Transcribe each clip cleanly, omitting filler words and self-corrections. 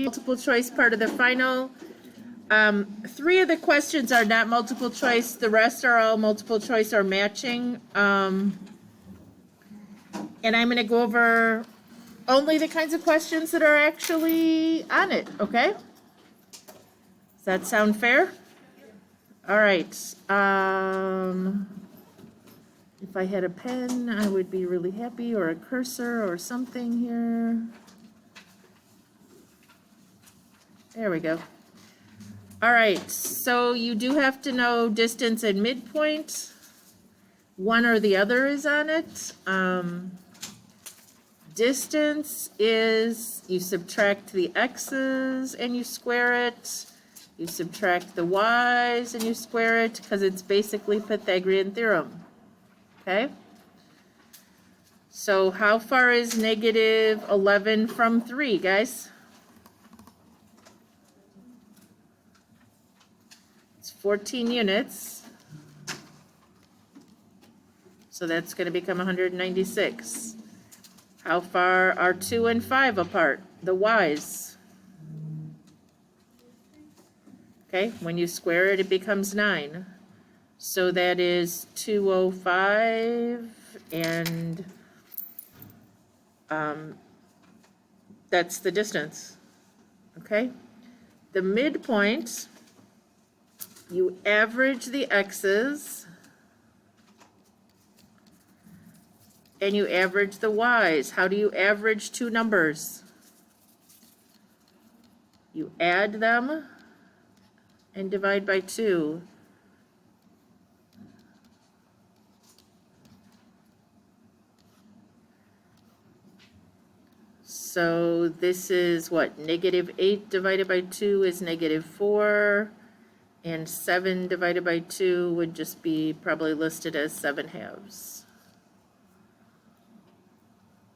multiple choice part of the final. 3 of the questions are not multiple choice. The rest are all multiple choice or matching. And I'm going to go over only the kinds of questions that are actually on it, okay? Does that sound fair? All right. If I had a pen, I would be really happy, or a cursor or something here. There we go. All right, so you do have to know distance and midpoint. One or the other is on it. Distance is you subtract the x's and you square it. You subtract the y's and you square it because it's basically Pythagorean theorem. Okay? So how far is negative 11 from 3, guys? 14 units, so that's going to become 196. How far are 2 and 5 apart? The y's. Okay, when you square it, it becomes 9. So that is 205, and that's the distance. Okay, the midpoint, you average the x's and you average the y's. How do you average 2 numbers? You add them and divide by 2. So this is what? Negative 8 divided by 2 is negative 4. And 7 divided by 2 would just be probably listed as 7/2.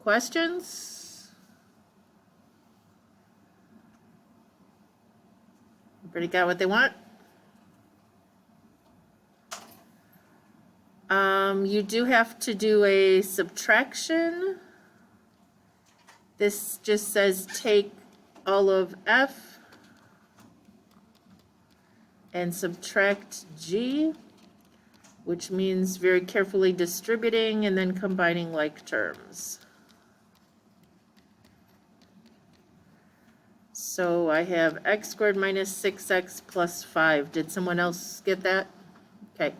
Questions? Everybody got what they want? You do have to do a subtraction. This just says take all of f and subtract g, which means very carefully distributing and then combining like terms. So I have x squared minus 6x plus 5. Did someone else get that? Okay.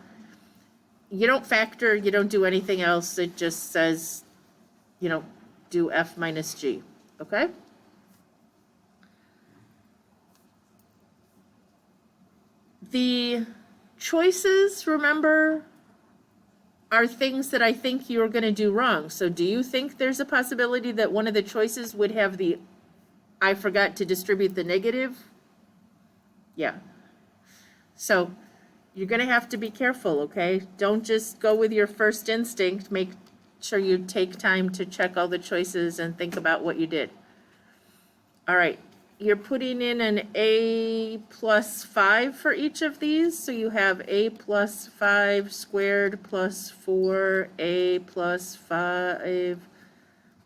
You don't factor, you don't do anything else. It just says, you know, do f minus g, okay? The choices, remember, are things that I think you're going to do wrong. So do you think there's a possibility that one of the choices would have the I forgot to distribute the negative? Yeah. So you're going to have to be careful, okay? Don't just go with your first instinct. Make sure you take time to check all the choices and think about what you did. All right. You're putting in an a plus 5 for each of these. So you have a plus 5 squared plus 4a plus 5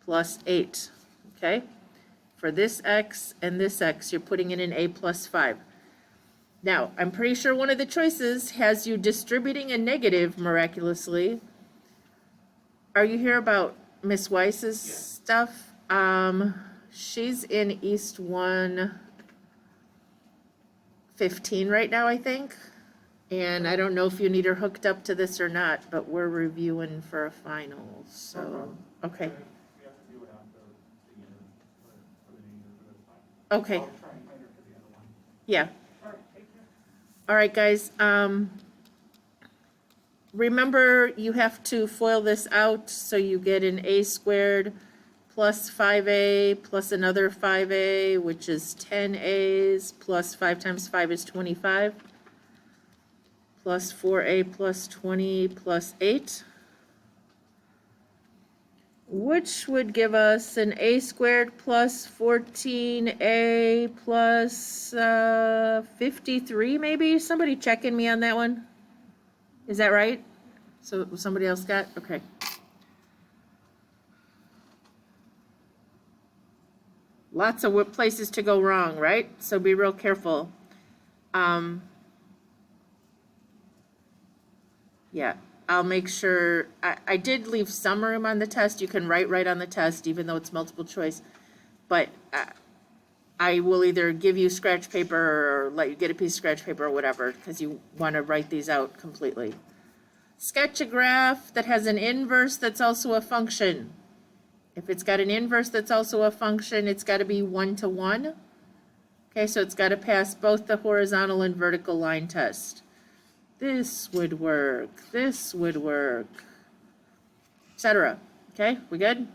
plus 8. Okay? For this x and this x, you're putting in an a plus 5. Now, I'm pretty sure one of the choices has you distributing a negative miraculously. Are you here about Miss Weiss's stuff? She's in East 115 right now, I think. And I don't know if you need her hooked up to this or not, but we're reviewing for a final. So, okay. Okay. Yeah. All right, guys. Remember, you have to FOIL this out, so you get an a squared plus 5a plus another 5a, which is 10 a's, plus 5 times 5 is 25, plus 4a plus 20 plus 8, which would give us an a squared plus 14a plus 53, maybe? Somebody checking me on that one? Is that right? So somebody else got? Okay. Lots of places to go wrong, right? So be real careful. Yeah, I'll make sure, I did leave some room on the test. You can write right on the test, even though it's multiple choice. But I will either give you scratch paper or let you get a piece of scratch paper or whatever, because you want to write these out completely. Sketch a graph that has an inverse that's also a function. If it's got an inverse that's also a function, it's got to be 1 to 1. Okay, so it's got to pass both the horizontal and vertical line test. This would work, etc. Okay, we good?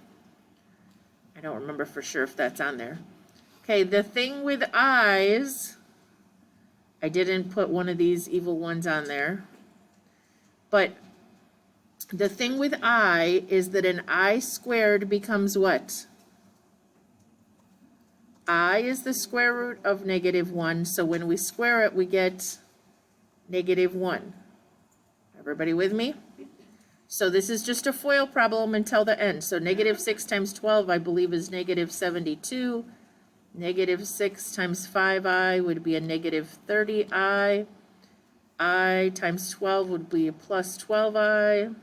I don't remember for sure if that's on there. Okay, the thing with eyes, I didn't put one of these evil ones on there, but the thing with I is that an I squared becomes what? I is the square root of -1, so when we square it, we get -1. Everybody with me? So this is just a FOIL problem until the end. So -6 times 12, I believe, is -72. -6 times 5i would be a -30i. I times 12 would be a plus 12i.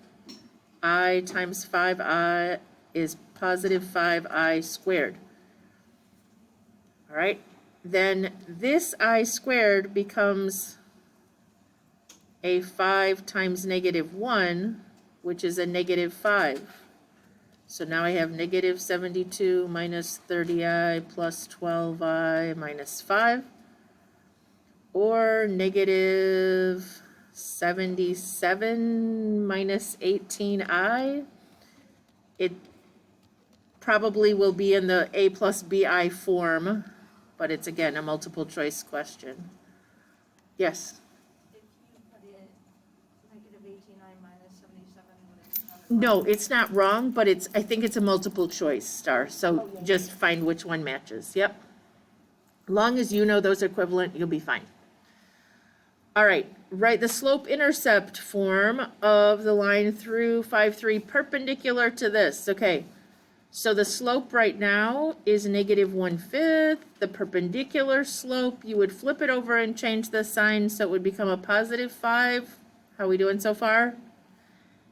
I times 5i is positive 5i squared. All right, then this I squared becomes a 5 times -1, which is a -5. So now I have -72 minus 30i plus 12i minus 5, or -77 minus 18i. It probably will be in the a plus bi form, but it's again a multiple choice question. Yes? If you put it -18i minus 77, would it have it No, wrong? it's not wrong, but I think it's a multiple choice, Star, so Oh, yeah. just find which one matches, yep. Long as you know those are equivalent, you'll be fine. All right, write the slope-intercept form of the line through 5, 3 perpendicular to this. Okay, so the slope right now is -1/5. The perpendicular slope, you would flip it over and change the sign so it would become a +5. How are we doing so far?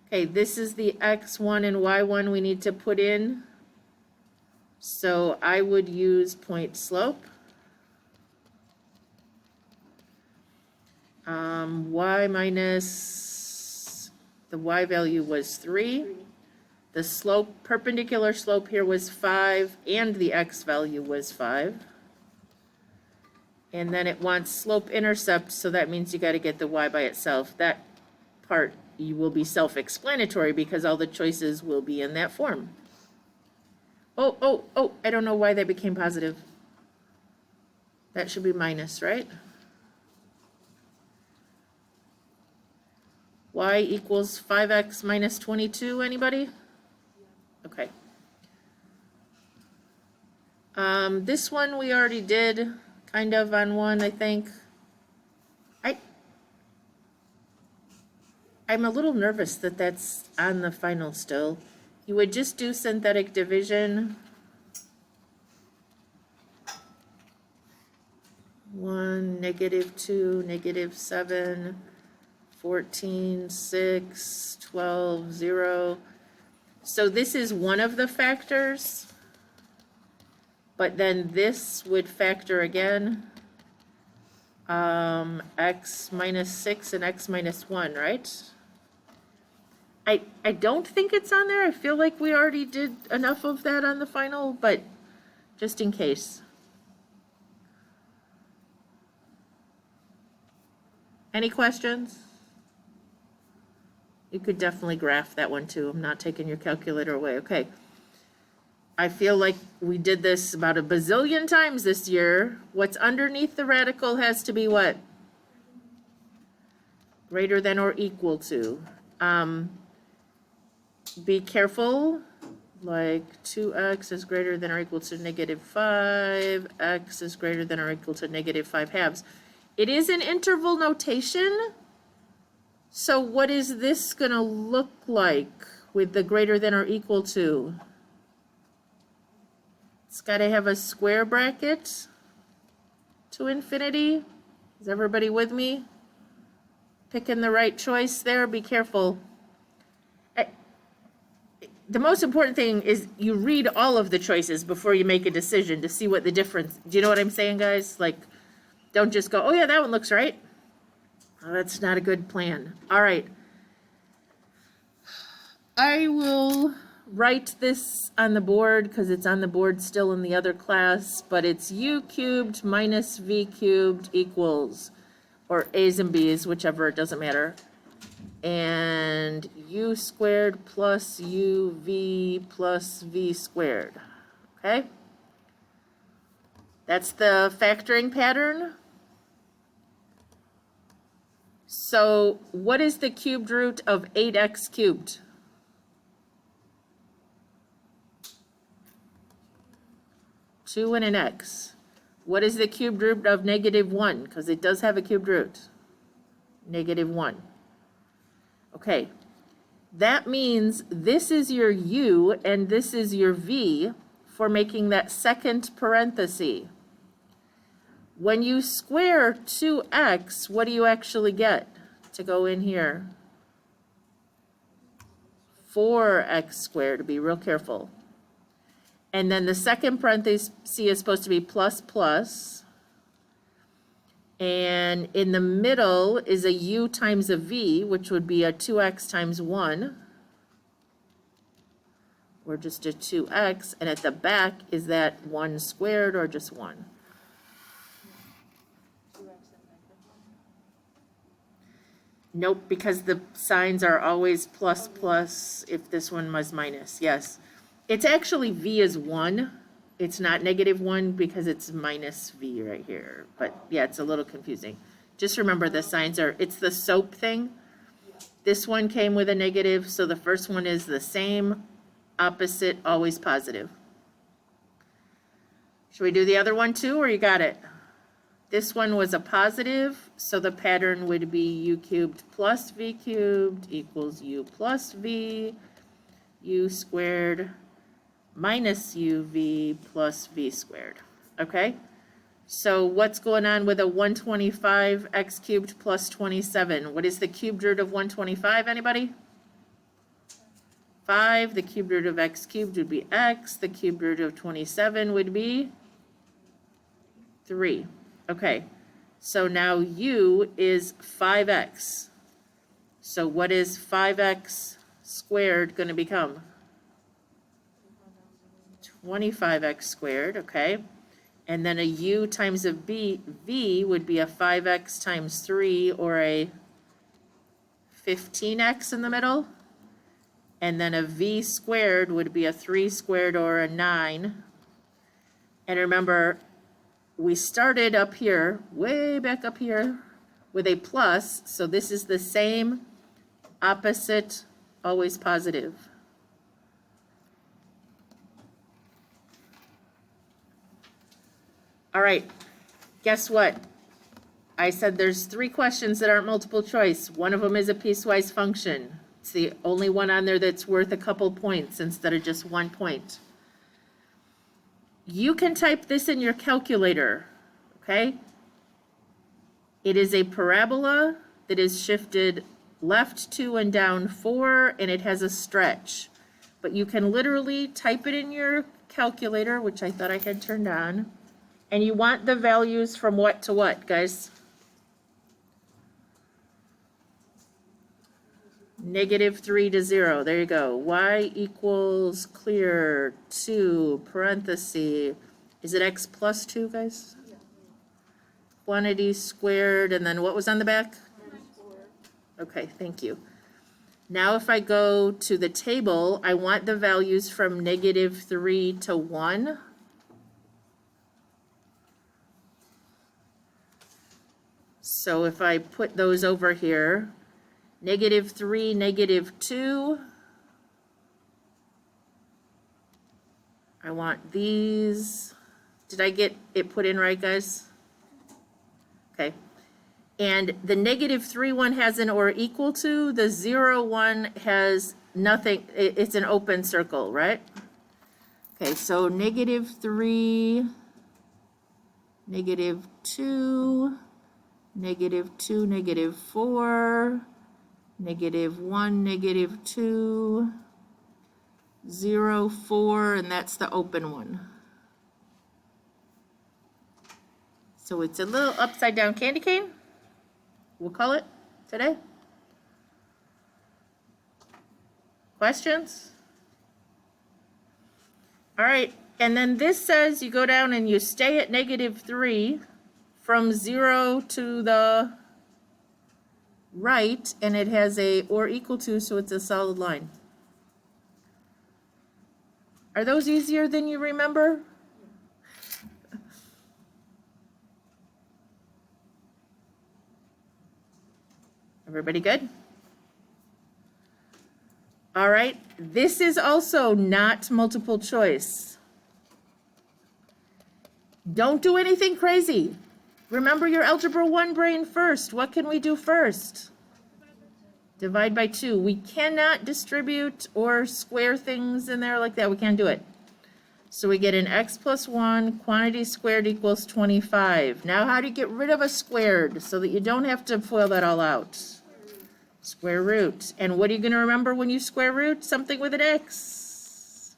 Okay, this is the x1 and y1 we need to put in. So I would use point slope. Y minus, the y value was 3. The slope, perpendicular slope here was 5, and the x value was 5. And then it wants slope intercept, so that means you got to get the y by itself. That part you will be self-explanatory because all the choices will be in that form. Oh, I don't know why that became positive. That should be minus, right? Y equals 5x minus 22, anybody? Okay. This one we already did, kind of on one, I think. I'm a little nervous that that's on the final still. You would just do synthetic division. 1, -2, -7, 14, 6, 12, 0. So this is one of the factors, but then this would factor again. X minus 6 and x minus 1, right? I don't think it's on there. I feel like we already did enough of that on the final, but just in case. Any questions? You could definitely graph that one too. I'm not taking your calculator away. Okay. I feel like we did this about a bazillion times this year. What's underneath the radical has to be what? Greater than or equal to. Be careful, like 2x is greater than or equal to -5, x is greater than or equal to -5/2. It is an interval notation, so what is this gonna look like with the greater than or equal to? It's got to have a square bracket to infinity. Is everybody with me? Picking the right choice there. Be careful. The most important thing is you read all of the choices before you make a decision to see what the difference. Do you know what I'm saying, guys? Like, don't just go, oh yeah, that one looks right. Oh, that's not a good plan. All right. I will write this on the board because it's on the board still in the other class, but it's u cubed minus v cubed equals, or a's and b's, whichever, it doesn't matter. And u squared plus uv plus v squared, okay? That's the factoring pattern. So what is the cubed root of 8x cubed? 2 and an x. What is the cubed root of -1? Because it does have a cubed root. -1. Okay, that means this is your u and this is your v for making that second parenthesis. When you square 2x, what do you actually get to go in here? 4x squared, be real careful. And then the second parenthesis is supposed to be plus plus. And in the middle is a u times a v, which would be a 2x times 1. Or just a 2x. And at the back is that 1 squared or just 1? Nope, because the signs are always plus plus if this one was minus. Yes. It's actually v is 1. It's not -1 because it's minus v right here. But yeah, it's a little confusing. Just remember the signs are, it's the SOAP thing. This one came with a negative, so the first one is the same, opposite, always positive. Should we do the other one too, or you got it? This one was a positive, so the pattern would be u cubed plus v cubed equals u plus v, u squared minus uv plus v squared, okay? So what's going on with a 125 x cubed plus 27? What is the cubed root of 125, anybody? 5, the cubed root of x cubed would be x, the cubed root of 27 would be 3. Okay, so now u is 5x. So what is 5x squared going to become? 25x squared, okay? And then a u times a v would be a 5x times 3 or a 15x in the middle. And then a v squared would be a 3 squared or a 9. And remember, we started up here, way back up here, with a plus, so this is the same, opposite, always positive. All right, guess what? I said there's 3 questions that aren't multiple choice. One of them is a piecewise function. It's the only one on there that's worth a couple points instead of just 1 point. You can type this in your calculator, okay? It is a parabola that is shifted left 2 and down 4, and it has a stretch. But you can literally type it in your calculator, which I thought I had turned on. And you want the values from what to what, guys? -3 to 0. There you go. Y equals clear 2 parenthesis. Is it x plus 2, guys? Quantity squared, and then what was on the back? Okay, thank you. Now if I go to the table, I want the values from -3 to 1. So if I put those over here, -3, -2. I want these. Did I get it put in right, guys? Okay. And the -3 one has an or equal to. The 0 one has nothing. It's an open circle, right? Okay, so -3, -2, -2, -4, -1, -2, 0, 4, and that's the open one. So it's a little upside down candy cane, we'll call it today. Questions? All right, and then this says you go down and you stay at -3 from 0 to the right, and it has a or equal to, so it's a solid line. Are those easier than you remember? Everybody good? All right, this is also not multiple choice. Don't do anything crazy. Remember your Algebra 1 brain first. What can we do first? Divide by 2. We cannot distribute or square things in there like that. We can't do it. So we get an x plus 1, quantity squared equals 25. Now how do you get rid of a squared so that you don't have to FOIL that all out? Square root. And what are you going to remember when you square root? Something with an x.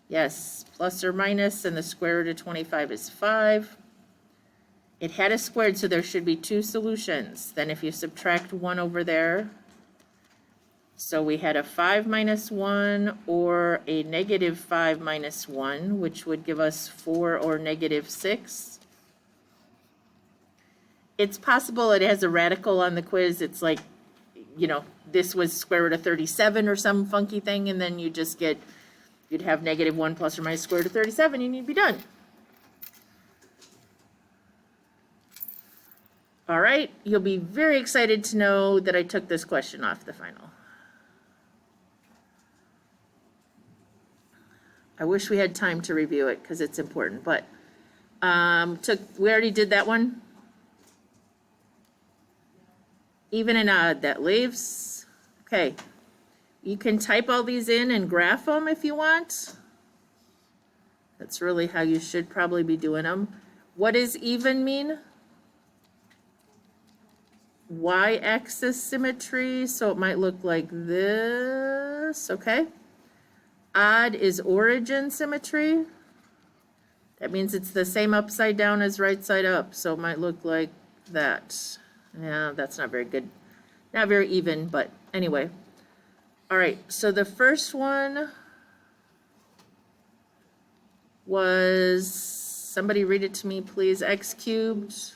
Yes, plus or minus, and the square root of 25 is 5. It had a squared, so there should be 2 solutions. Then if you subtract 1 over there, so we had a 5 minus 1 or a -5 minus 1, which would give us 4 or -6. It's possible it has a radical on the quiz. It's like, you know, this was square root of 37 or some funky thing, and then you just get, you'd have -1 plus or minus square root of 37, and you'd be done. All right, you'll be very excited to know that I took this question off the final. I wish we had time to review it because it's important, but we already did that one. Even and odd, that leaves. Okay, you can type all these in and graph them if you want. That's really how you should probably be doing them. What does even mean? Y-axis symmetry, so it might look like this, okay? Odd is origin symmetry. That means it's the same upside down as right side up, so it might look like that. Yeah, that's not very good. Not very even, but anyway. All right, so the first one was, somebody read it to me, please. X cubed.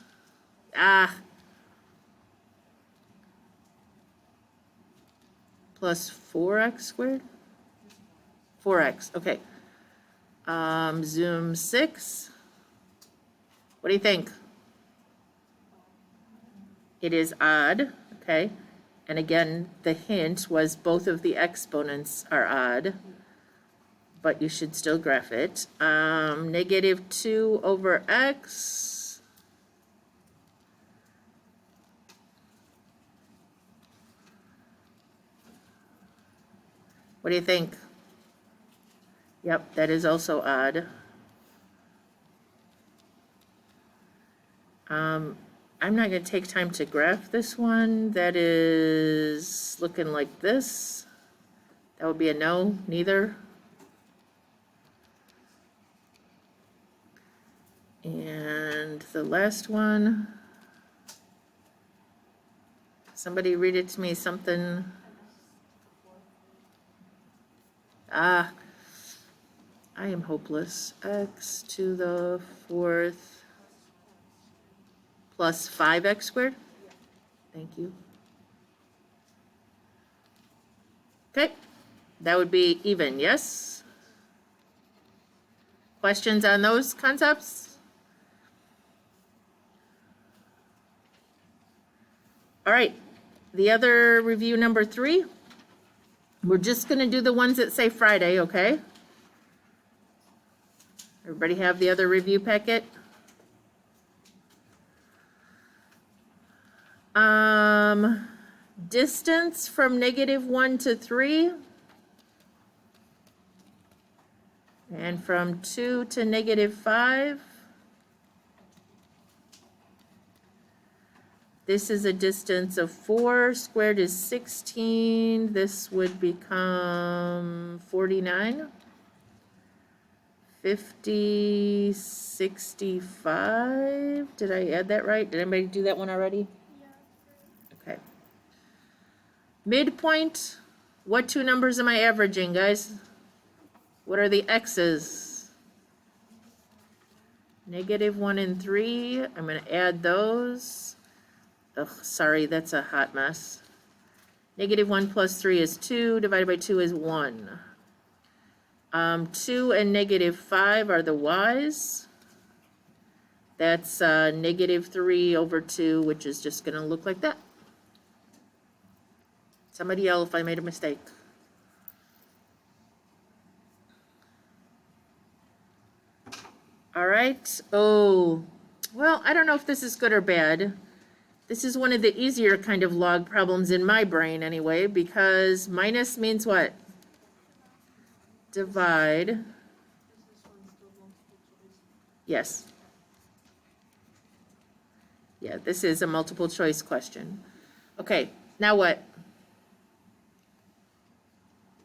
Plus 4x squared? 4x, okay. Zoom 6. What do you think? It is odd, okay? And again, the hint was both of the exponents are odd, but you should still graph it. -2 over x. What do you think? Yep, that is also odd. I'm not going to take time to graph this one. That is looking like this. That would be a no, neither. And the last one, somebody read it to me, something. I am hopeless. X to the 4th. Plus 5x squared? Thank you. Okay, that would be even, yes? Questions on those concepts? All right, the other review number 3. We're just going to do the ones that say Friday, okay? Everybody have the other review packet? Distance from -1 to 3. And from 2 to negative 5, this is a distance of 4. Squared is 16. This would become 49. 50, 65. Did I add that right? Did anybody do that one already? Okay. Midpoint. What two numbers am I averaging, guys? What are the x's? -1 and 3. I'm going to add those. Ugh, sorry, that's a hot mess. -1 plus 3 is 2. Divided by 2 is 1. 2 and -5 are the y's. That's -3 over 2, which is just going to look like that. Somebody yell if I made a mistake. All right. Oh, well, I don't know if this is good or bad. This is one of the easier kind of log problems in my brain anyway, because minus means what? Divide. Yes. Yeah, this is a multiple choice question. Okay, now what?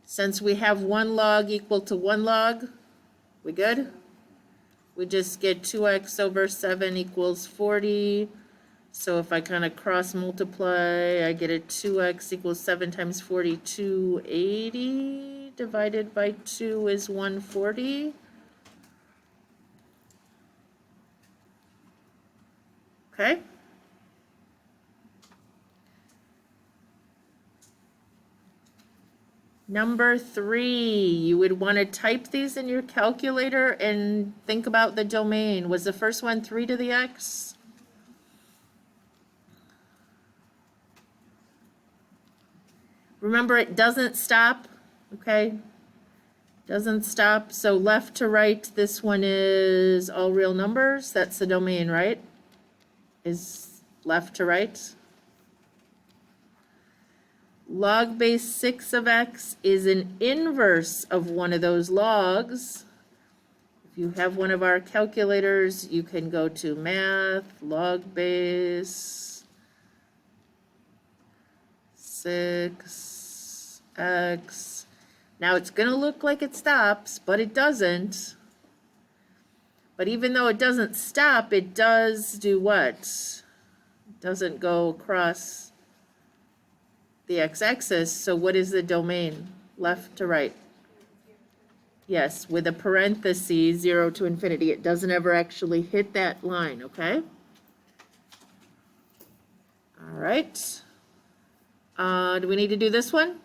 Since we have 1 log equal to 1 log, we good? We just get 2x over 7 equals 40. So if I kind of cross multiply, I get a 2x equals 7 times 40, 280. Divided by 2 is 140. Okay. Number 3, you would want to type these in your calculator and think about the domain. Was the first one 3 to the x? Remember, it doesn't stop, okay? Doesn't stop. So left to right, this one is all real numbers. That's the domain, right? Is left to right. Log base 6 of x is an inverse of one of those logs. If you have one of our calculators, you can go to math, log base 6x. Now it's going to look like it stops, but it doesn't. But even though it doesn't stop, it does do what? It doesn't go across the x-axis. So what is the domain? Left to right. Yes, with a parenthesis, 0 to infinity. It doesn't ever actually hit that line, okay? All right. Do we need to do this one?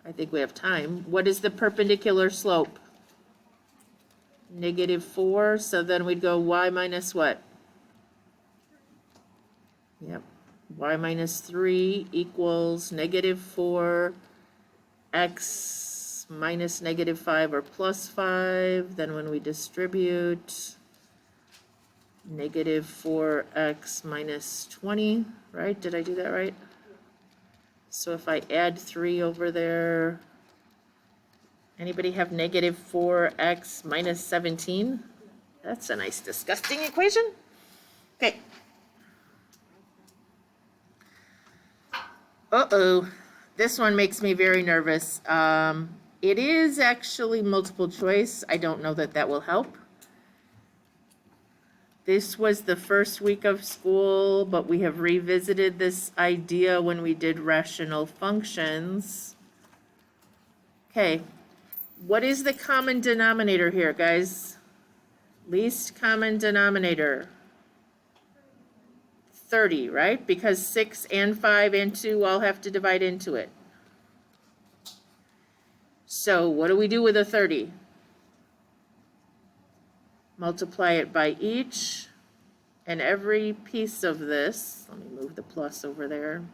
I think we have time. What is the perpendicular slope? -4. So then we'd go y minus what? Yep. Y minus 3 equals -4, x minus -5 or plus 5. Then when we distribute, -4x minus 20, right? Did I do that right? So if I add 3 over there, anybody have -4x minus 17? That's a nice disgusting equation. Okay. Uh-oh, this one makes me very nervous. It is actually multiple choice. I don't know that that will help. This was the first week of school, but we have revisited this idea when we did rational functions. Okay, what is the common denominator here, guys? Least common denominator. 30, right? Because 6 and 5 and 2 all have to divide into it. So what do we do with a 30? Multiply it by each and every piece of this. Let me move the plus over there.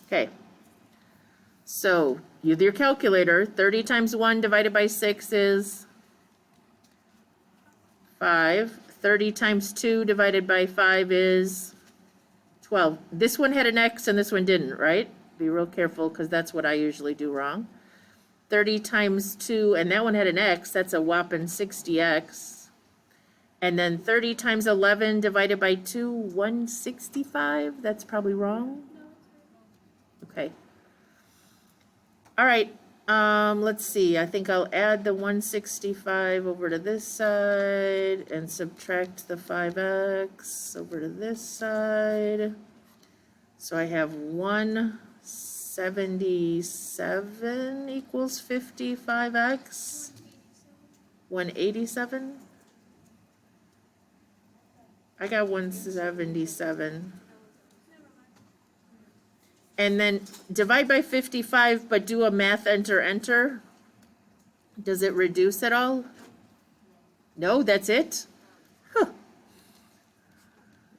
Okay. So use your calculator. 30 times 1 divided by 6 is 5. 30 times 2 divided by 5 is 12. This one had an X and this one didn't, right? Be real careful because that's what I usually do wrong. 30 times 2, and that one had an X, that's a whopping 60X. And then 30 times 11 divided by 2, 165, that's probably wrong. Okay. All right, let's see, I think I'll add the 165 over to this side and subtract the 5X over to this side. So I have 177 equals 55X. 187? I got 177. And then divide by 55, but do a math enter. Does it reduce at all? No, that's it? Huh.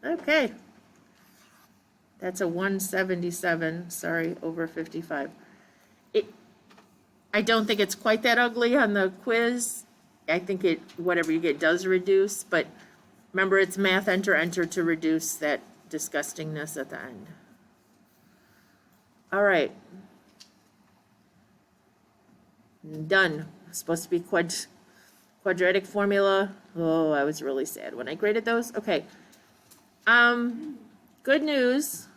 Okay. That's a 177, sorry, over 55. I don't think it's quite that ugly on the quiz. I think whatever you get does reduce, but remember it's math enter to reduce that disgustingness at the end. All right. Done. It's supposed to be quadratic formula. Oh, I was really sad when I graded those. Okay. Good news.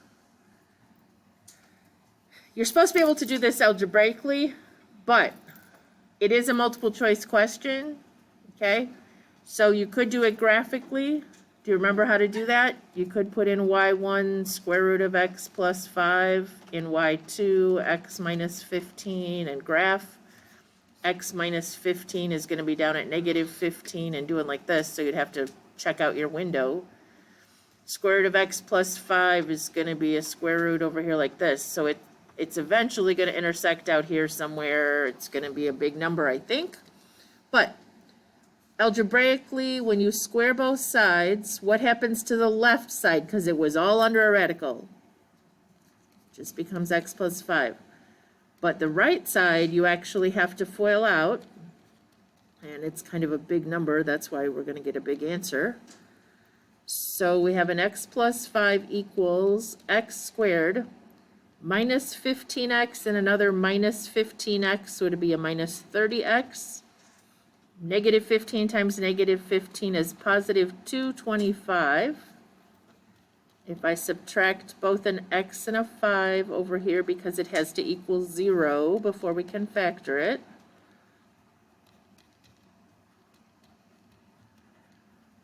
You're supposed to be able to do this algebraically, but it is a multiple choice question. Okay. So you could do it graphically. Do you remember how to do that? You could put in y1 square root of x plus 5, in y2 x minus 15, and graph. X minus 15 is going to be down at negative 15 and doing like this, so you'd have to check out your window. Square root of x plus 5 is going to be a square root over here like this, so it's eventually going to intersect out here somewhere. It's going to be a big number, I think. But algebraically, when you square both sides, what happens to the left side? Because it was all under a radical. Just becomes x plus 5. But the right side, you actually have to FOIL out. And it's kind of a big number. That's why we're going to get a big answer. So we have an x plus 5 equals x squared minus 15x and another minus 15x would be a minus 30x. Negative 15 times negative 15 is positive 225. If I subtract both an x and a 5 over here because it has to equal 0 before we can factor it.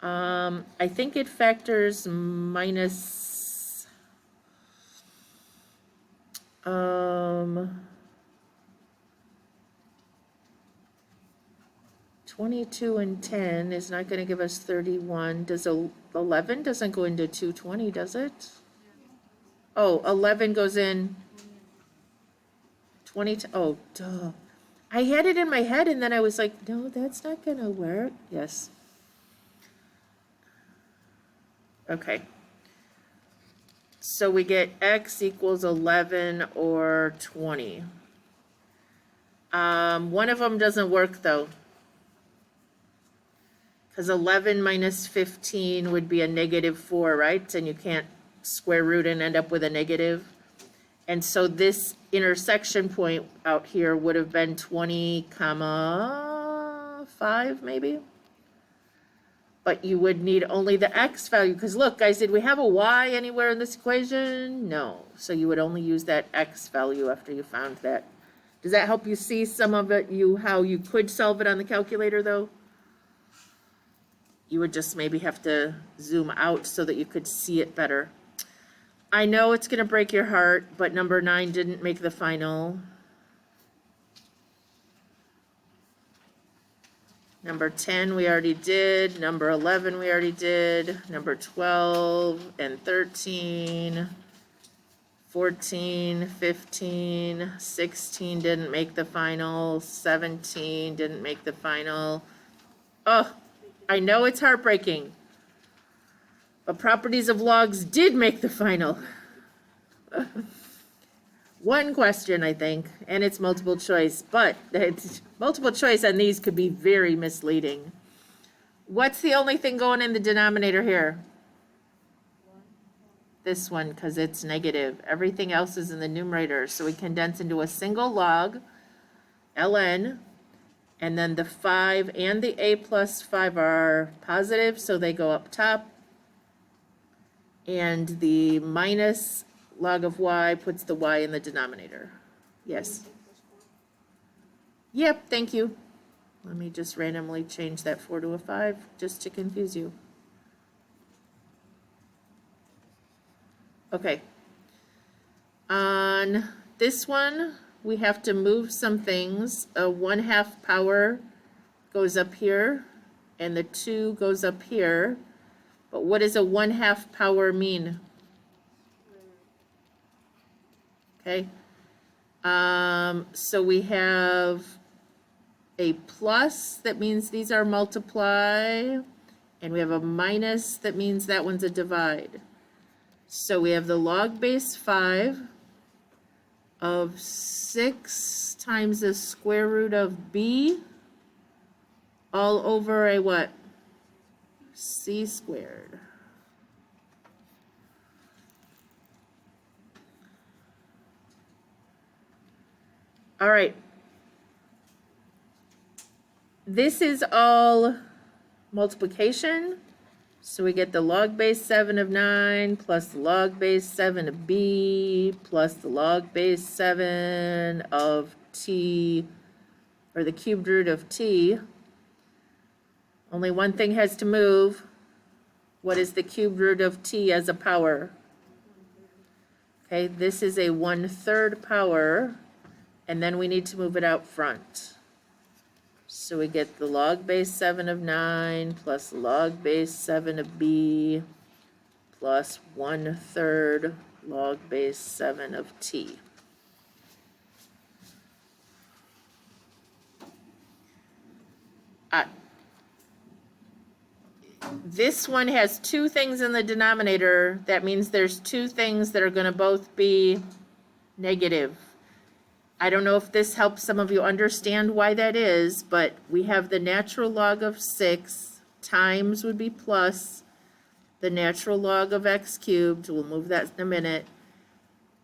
I think it factors minus 22 and 10 is not going to give us 31. Does 11 doesn't go into 220, does it? Oh, 11 goes in 20. Oh, duh. I had it in my head and then I was like, no, that's not going to work. Yes. Okay. So we get x equals 11 or 20. One of them doesn't work though. Because 11 minus 15 would be a negative 4, right? And you can't square root and end up with a negative. And so this intersection point out here would have been 20 comma 5 maybe. But you would need only the x value. Because look, guys, did we have a y anywhere in this equation? No. So you would only use that x value after you found that. Does that help you see some of it, how you could solve it on the calculator though? You would just maybe have to zoom out so that you could see it better. I know it's going to break your heart, but number 9 didn't make the final. Number 10 we already did. Number 11 we already did. Number 12 and 13. 14, 15, 16 didn't make the final. 17 didn't make the final. Oh, I know it's heartbreaking, but properties of logs did make the final. One question, I think, and it's multiple choice, but multiple choice on these could be very misleading. What's the only thing going in the denominator here? this one because it's negative. Everything else is in the numerator, so we condense into a single log, ln, and then the 5 and the a plus 5 are positive, so they go up top. And the minus log of y puts the y in the denominator. Yes. Yep, thank you. Let me just randomly change that 4 to a 5, just to confuse you. Okay. On this one, we have to move some things. A 1/2 power goes up here, and the 2 goes up here. But what does a 1/2 power mean? Okay. So we have a plus, that means these are multiply, and we have a minus, that means that one's a divide. So we have the log base 5 of 6 times the square root of b all over a what? C squared. All right. This is all multiplication. So we get the log base 7 of 9 plus the log base 7 of b plus the log base 7 of t, or the cubed root of t. Only one thing has to move. What is the cubed root of t as a power? Okay, this is a 1/3 power, and then we need to move it out front. So we get the log base 7 of 9 plus log base 7 of b plus 1/3 log base 7 of t. This one has 2 things in the denominator. That means there's 2 things that are going to both be negative. I don't know if this helps some of you understand why that is, but we have the natural log of 6 times would be plus the natural log of x cubed. We'll move that in a minute.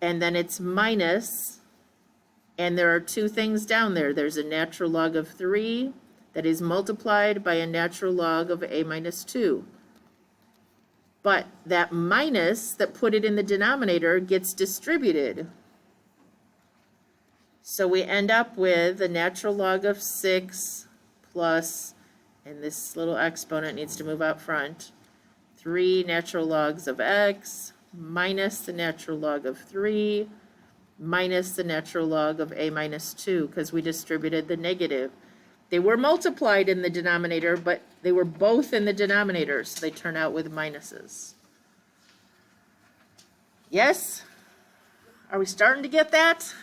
And then it's minus, and there are 2 things down there. There's a natural log of 3 that is multiplied by a natural log of a minus 2. But that minus that put it in the denominator gets distributed. So we end up with a natural log of 6 plus, and this little exponent needs to move out front, 3 natural logs of x minus the natural log of 3 minus the natural log of a minus 2, because we distributed the negative. They were multiplied in the denominator, but they were both in the denominator, so they turn out with minuses. Yes? Are we starting to get that?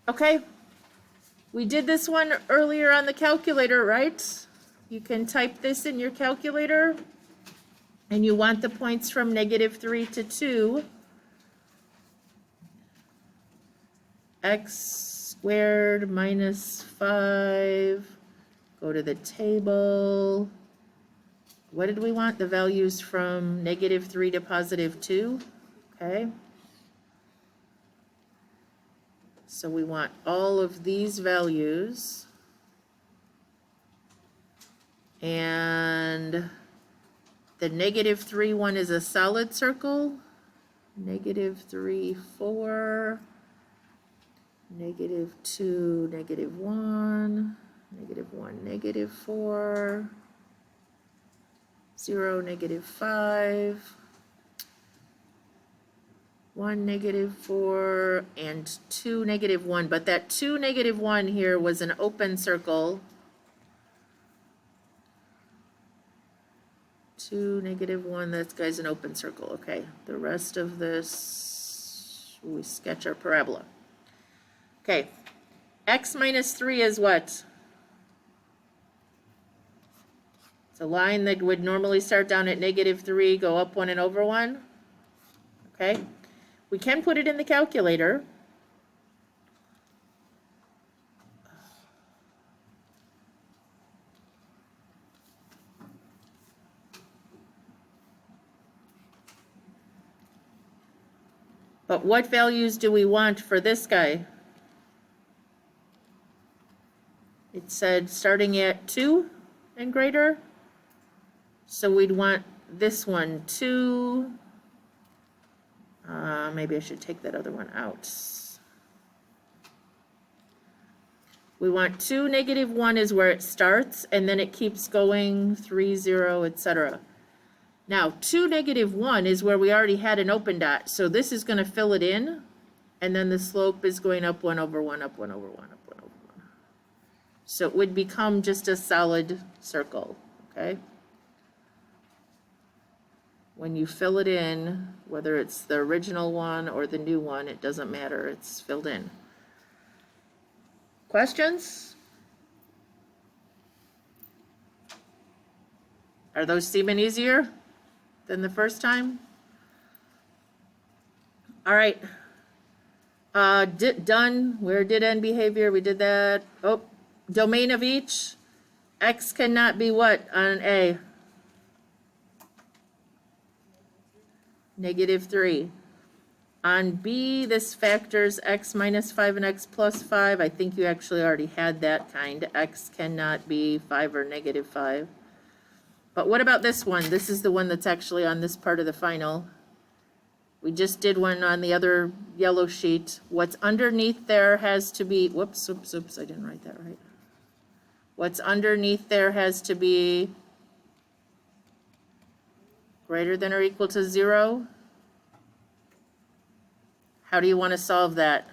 Okay. We did this one earlier on the calculator, right? You can type this in your calculator, and you want the points from -3 to 2. X squared minus 5, go to the table. What did we want? The values from -3 to +2, okay? So we want all of these values. And the -3 one is a solid circle. -3, 4. -2, -1, -1, -4, 0, -5, 1, -4, and 2, -1. But that 2, -1 here was an open circle. 2, -1, that guy's an open circle. Okay, the rest of this, we sketch our parabola. Okay, x minus 3 is what? It's a line that would normally start down at -3, go up 1 and over 1. Okay, we can put it in the calculator. But what values do we want for this guy? It said starting at 2 and greater. So we'd want this one 2. Maybe I should take that other one out. We want 2, -1 is where it starts, and then it keeps going 3, 0, etc. Now, 2, -1 is where we already had an open dot, so this is going to fill it in, and then the slope is going up 1 over 1, up 1 over 1, up 1 over 1. So it would become just a solid circle, okay? When you fill it in, whether it's the original one or the new one, it doesn't matter, it's filled in. Questions? Are those seeming easier than the first time? All right. Done. Where did end behavior? We did that. Oh, domain of each. X cannot be what on A? -3. On B, this factors x minus 5 and x plus 5. I think you actually already had that kind. X cannot be 5 or -5. But what about this one? This is the one that's actually on this part of the final. We just did one on the other yellow sheet. What's underneath there has to be, whoops, I didn't write that right. What's underneath there has to be greater than or equal to 0. How do you want to solve that?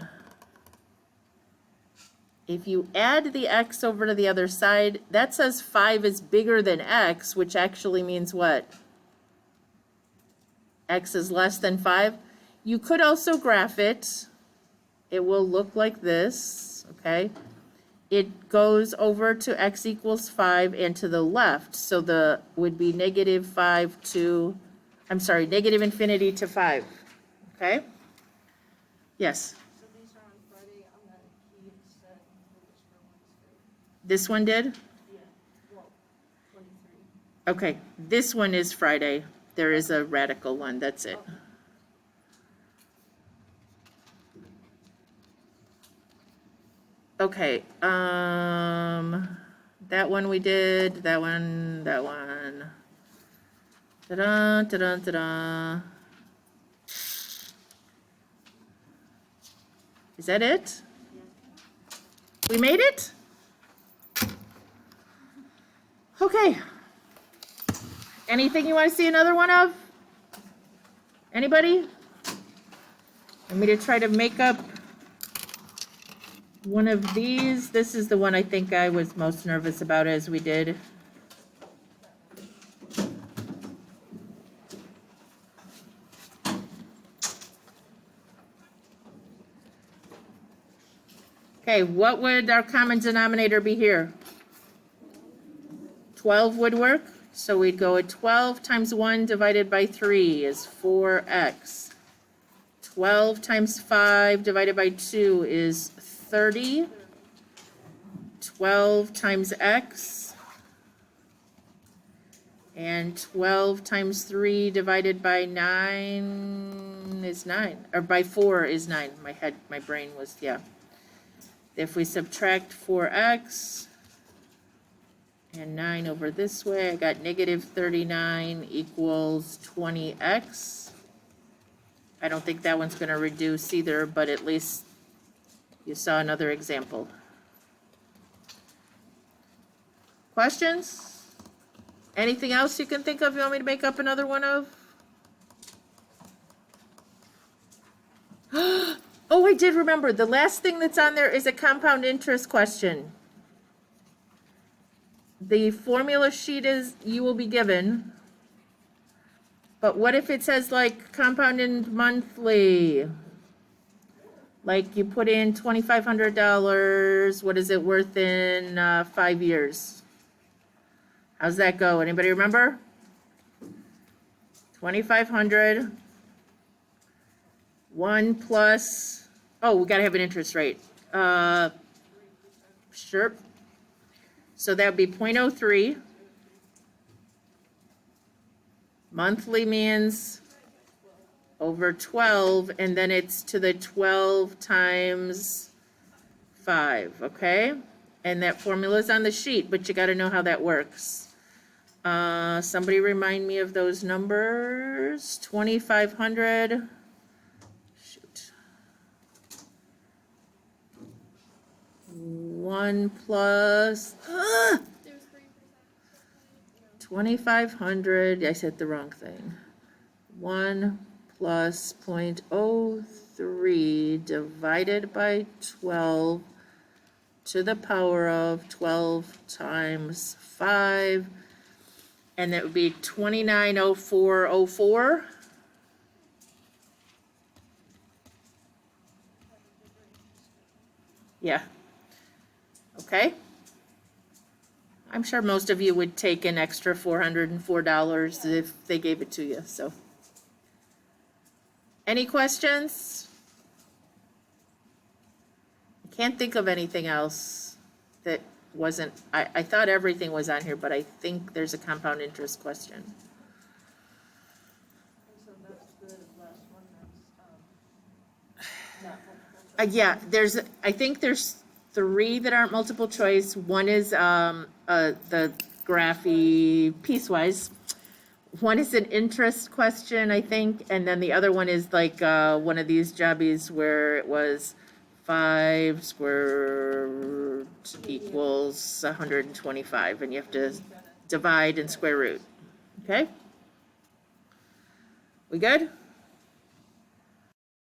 If you add the x over to the other side, that says 5 is bigger than x, which actually means what? X is less than 5. You could also graph it. It will look like this, okay? It goes over to x equals 5 and to the left, so the would be -5 to, I'm sorry, -infinity to 5, okay? Yes? So these are on Friday, on the key it said it was for Wednesday. This one did? Yeah, well, 23. Okay, this one is Friday. There is a radical one, that's it. Okay, that one we did, that one. Ta-da, ta-da, ta-da. Is that it? We made it? Okay. Anything you want to see another one of? Anybody? Want me to try to make up one of these? This is the one I think I was most nervous about as we did. Okay, what would our common denominator be here? 12 would work. So we'd go at 12 times 1 divided by 3 is 4x. 12 times 5 divided by 2 is 30. 12 times x. And 12 times 3 divided by 9 is 9. Or by 4 is 9. My brain was, yeah. If we subtract 4x and 9 over this way, I got -39 equals 20x. I don't think that one's going to reduce either, but at least you saw another example. Questions? Anything else you can think of you want me to make up another one of? Oh, I did remember. The last thing that's on there is a compound interest question. The formula sheet is you will be given. But what if it says like compounded monthly? Like you put in $2,500, what is it worth in 5 years? How's that go? Anybody remember? 2,500. 1 plus, oh, we gotta have an interest rate. Sure. So that would be 0.03. Monthly means over 12, and then it's to the 12 times 5, okay? And that formula's on the sheet, but you got to know how that works. Somebody remind me of those numbers. 2,500. Shoot. 1 plus 2,500. I said the wrong thing. 1 plus 0.03 divided by 12 to the power of 12 times 5, and that would be 290404. Yeah. Okay. I'm sure most of you would take an extra $404 if they gave it to you, so. Any questions? I can't think of anything else that wasn't, I thought everything was on here, but I think there's a compound interest question. And so that's the last one that's, not multiple choice. Yeah, I think there's 3 that aren't multiple choice. One is the graphy piecewise. One is an interest question, I think, and then the other one is like one of these jobbies where it was 5 square root equals 125, and you have to divide and square root. Okay? We good?